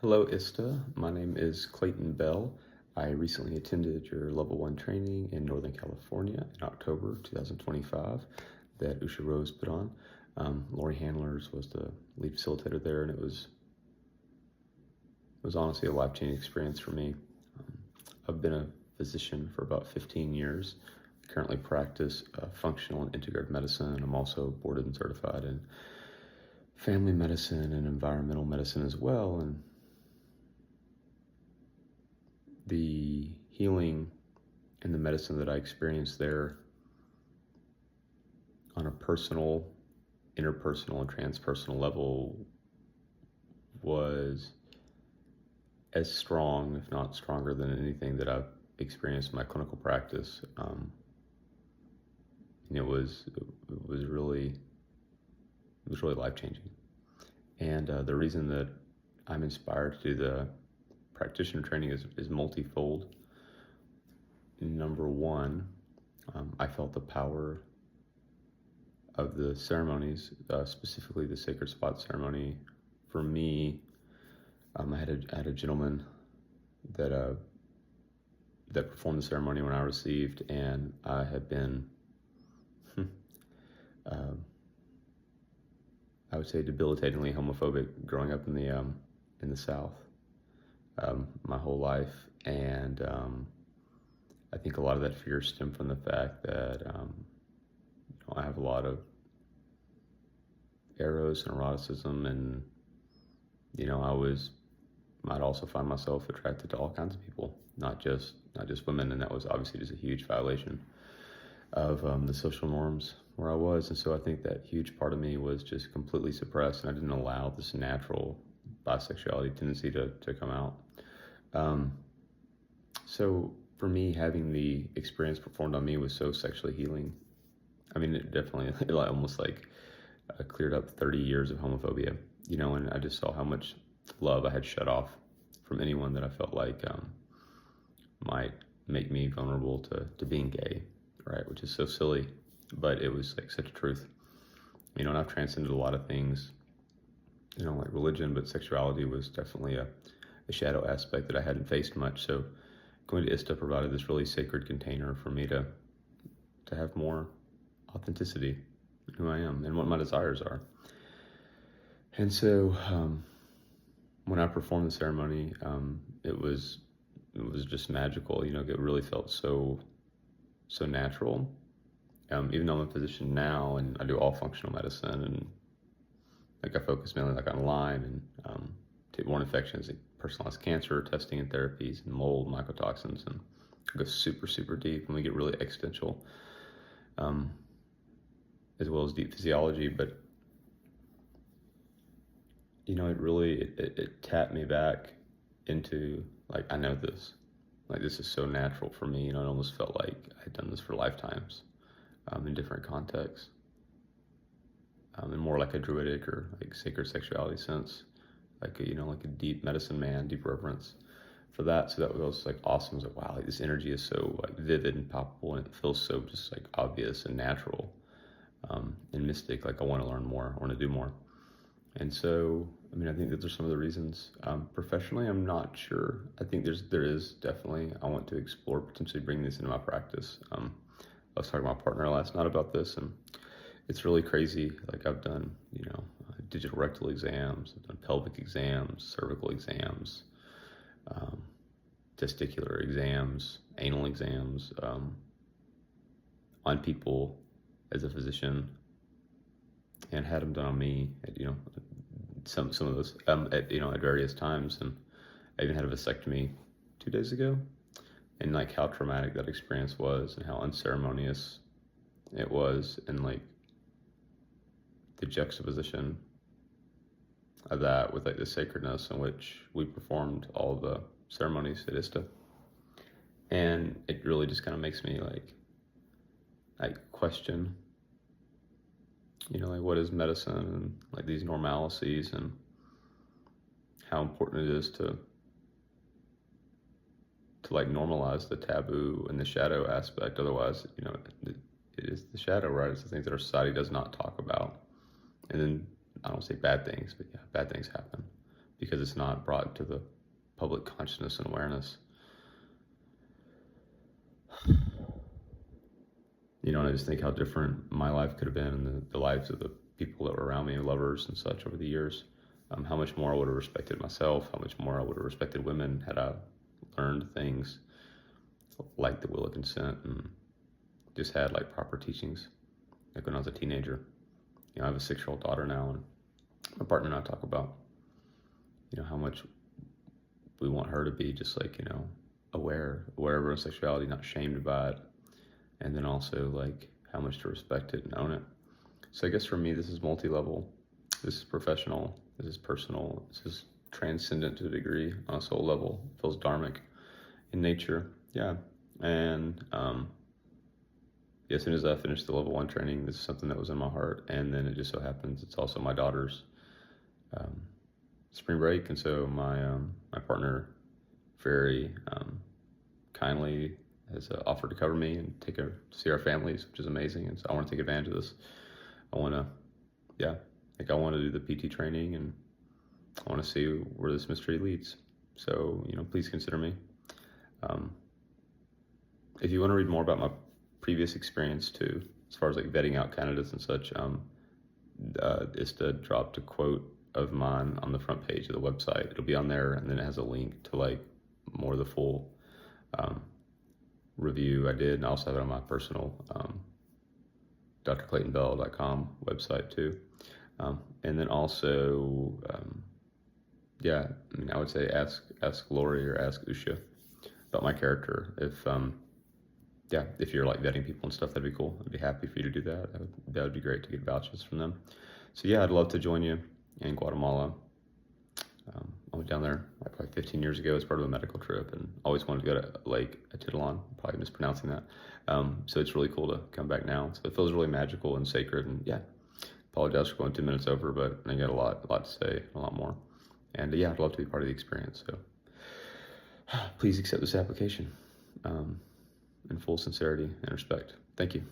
Hello, ISTA. My name is Clayton Bell. I recently attended your level 1 training in Northern California in October 2025 that Usha Rose put on. Lori Handlers was the lead facilitator there, and it was honestly a life-changing experience for me. Um, I've been a physician for about 15 years. I currently practice functional and integrative medicine. I'm also boarded and certified in family medicine and environmental medicine as well. And the healing and the medicine that I experienced there on a personal, interpersonal, and transpersonal level was as strong, if not stronger, than anything that I've experienced in my clinical practice. And it was really life changing. And the reason that I'm inspired to do the practitioner training is multifold. Number one, I felt the power of the ceremonies, specifically the sacred spot ceremony. For me, I had a gentleman that performed the ceremony when I received, and I had been, I would say, debilitatingly homophobic growing up in the South my whole life, and I think a lot of that fear stemmed from the fact that I have a lot of eros and eroticism, and I'd also find myself attracted to all kinds of people, not just women, and that was obviously just a huge violation of the social norms where I was. And so I think that huge part of me was just completely suppressed, and I didn't allow this natural bisexuality tendency to come out. So for me, having the experience performed on me was so sexually healing. I mean, it definitely almost like cleared up 30 years of homophobia, and I just saw how much love I had shut off from anyone that I felt like might make me vulnerable to being gay, right? Which is so silly, but it was like such a truth, and I've transcended a lot of things, like religion, but sexuality was definitely a shadow aspect that I hadn't faced much. So going to ISTA provided this really sacred container for me to have more authenticity in who I am and what my desires are. And so when I performed the ceremony, it was just magical. It really felt so natural. Even though I'm a physician now and I do all functional medicine, and like I focus mainly like on Lyme and tick-borne infections, like personalized cancer testing and therapies, and mold, mycotoxins, and I go super, super deep, and we get really existential, as well as deep physiology. But it tapped me back into, like, I know this, like, this is so natural for me. It almost felt like I'd done this for lifetimes, in different contexts, in more like a druidic or like sacred sexuality sense, like like a deep medicine man, deep reverence for that. So that was like awesome. I was like, wow, like this energy is so like vivid and palpable, and it feels so just like obvious and natural, and mystic. Like I want to learn more, I want to do more. And so, I think that there's some of the reasons. Professionally, I'm not sure. I think there is definitely, I want to explore potentially bringing this into my practice. I was talking to my partner last night about this, and it's really crazy. Like I've done, digital rectal exams, I've done pelvic exams, cervical exams, testicular exams, anal exams, on people as a physician, and had them done on me at, some of those, at various times. And I even had a vasectomy 2 days ago, and like how traumatic that experience was, and how unceremonious it was, and like the juxtaposition of that with like the sacredness in which we performed all the ceremonies at ISTA. And it really just kind of makes me like question, like what is medicine, and like these normalities, and how important it is to like normalize the taboo and the shadow aspect. Otherwise, it is the shadow, right? It's the things that our society does not talk about. And then I don't say bad things, but yeah, bad things happen. because it's not brought to the public consciousness and awareness. You know, and I just think how different my life could have been and the lives of the people that were around me, lovers and such over the years. How much more I would have respected myself, how much more I would have respected women had I learned things like the will of consent and just had like proper teachings. Like when I was a teenager, you know, I have a 6-year-old daughter now, and my partner and I talk about, you know, how much we want her to be just like, you know, aware of her own sexuality, not shamed by it. And then also like how much to respect it and own it. So I guess for me, this is multi-level, this is professional, this is personal, this is transcendent to a degree on a soul level, it feels dharmic in nature. Yeah. And as soon as I finished the level 1 training, this is something that was in my heart. And then it just so happens it's also my daughter's spring break. And so my partner very kindly has offered to cover me and take her to see our families, which is amazing. And so I want to take advantage of this. I want to do the PT training, and I want to see where this mystery leads. So, you know, please consider me. If you want to read more about my previous experience too, as far as like vetting out candidates and such, ISTA dropped a quote of mine on the front page of the website. It'll be on there, and then it has a link to like more of the full review I did, and I also have it on my personal drclaytonbell.com website too. And then also, I would say ask Lori or ask Usha about my character. If you're like vetting people and stuff, that'd be cool. I'd be happy for you to do that. That would be great to get vouchers from them. So yeah, I'd love to join you in Guatemala. I went down there like probably 15 years ago as part of a medical trip, and always wanted to go to Lake Atitlan. Probably mispronouncing that. So it's really cool to come back now. So it feels really magical and sacred. And yeah, apologize for going 2 minutes over, but I got a lot to say, a lot more. And yeah, I'd love to be part of the experience. So please accept this application in full sincerity and respect. Thank you.